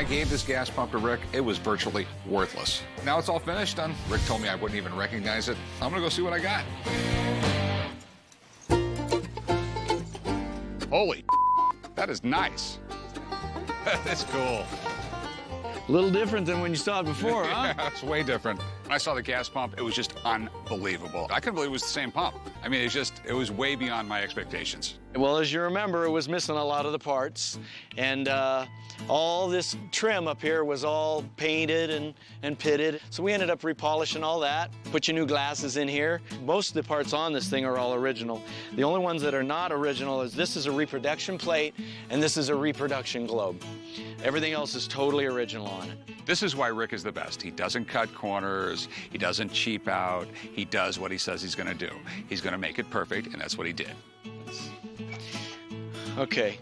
gave this gas pump to Rick, it was virtually worthless. Now it's all finished, and Rick told me I wouldn't even recognize it. I'm gonna go see what I got. Holy, that is nice. That's cool. A little different than when you saw it before, huh? Yeah, it's way different. When I saw the gas pump, it was just unbelievable. I couldn't believe it was the same pump. I mean, it was way beyond my expectations. Well, as you remember, it was missing a lot of the parts, and all this trim up here was all painted and pitted. So we ended up repolishing all that, put your new glasses in here. Most of the parts on this thing are all original. The only ones that are not original is this is a reproduction plate, and this is a reproduction globe. Everything else is totally original on it. This is why Rick is the best. He doesn't cut corners, he doesn't cheap out, he does what he says he's gonna do. He's gonna make it perfect, and that's what he did. Okay,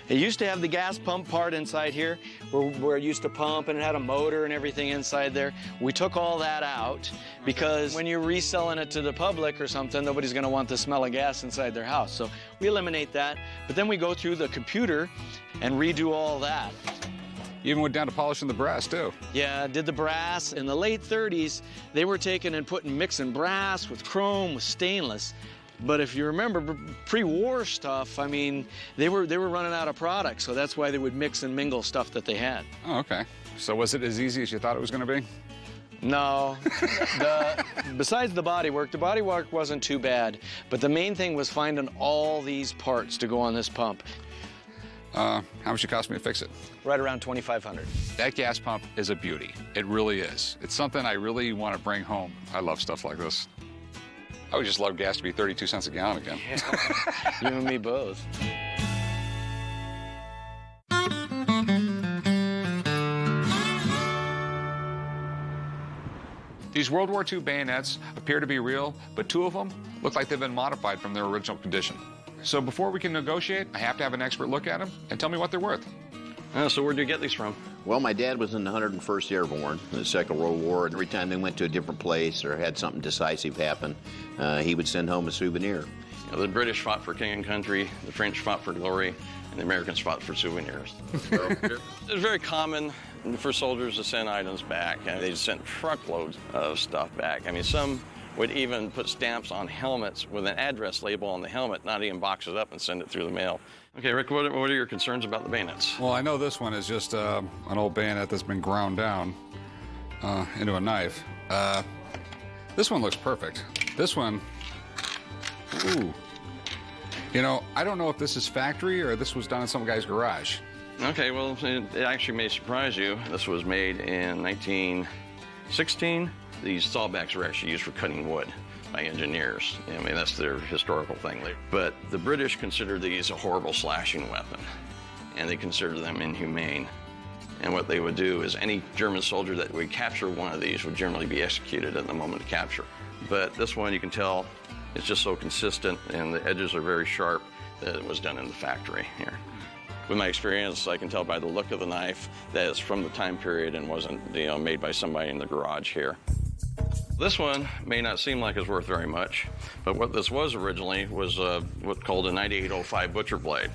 it used to have the gas pump part inside here where it used to pump, and it had a motor and everything inside there. We took all that out because when you're reselling it to the public or something, nobody's gonna want the smell of gas inside their house. So we eliminate that, but then we go through the computer and redo all that. You even went down to polishing the brass, too. Yeah, did the brass. In the late 30s, they were taking and mixing brass with chrome, with stainless. But if you remember pre-war stuff, I mean, they were running out of product, so that's why they would mix and mingle stuff that they had. Oh, okay. So was it as easy as you thought it was going to be? No. Besides the bodywork wasn't too bad, but the main thing was finding all these parts to go on this pump. How much it cost me to fix it? Right around $2,500. That gas pump is a beauty. It really is. It's something I really want to bring home. I love stuff like this. I would just love gas to be 32 cents a gallon again. Yeah. You and me both. These World War II bayonets appear to be real, but 2 of them look like they've been modified from their original condition. So before we can negotiate, I have to have an expert look at them and tell me what they're worth. So where'd you get these from? Well, my dad was in the 101st Airborne in the Second World War, and every time they went to a different place or had something decisive happen, he would send home a souvenir. You know, the British fought for king and country, the French fought for glory, and the Americans fought for souvenirs. So, it was very common for soldiers to send items back, and they sent truckloads of stuff back. I mean, some would even put stamps on helmets with an address label on the helmet, not even box it up and send it through the mail. Okay, Rick, what are your concerns about the bayonets? Well, I know this one is just an old bayonet that's been ground down into a knife. This one looks perfect. This one, ooh. You know, I don't know if this is factory or this was done in some guy's garage. Okay, well, it actually may surprise you. This was made in 1916. These sawbacks were actually used for cutting wood by engineers. I mean, that's their historical thing. But the British considered these a horrible slashing weapon, and they considered them inhumane. And what they would do is any German soldier that would capture one of these would generally be executed at the moment of capture. But this one, you can tell, it's just so consistent, and the edges are very sharp that it was done in the factory here. With my experience, I can tell by the look of the knife that it's from the time period and wasn't, made by somebody in the garage here. This one may not seem like it's worth very much, but what this was originally was what's called a 9805 butcher blade.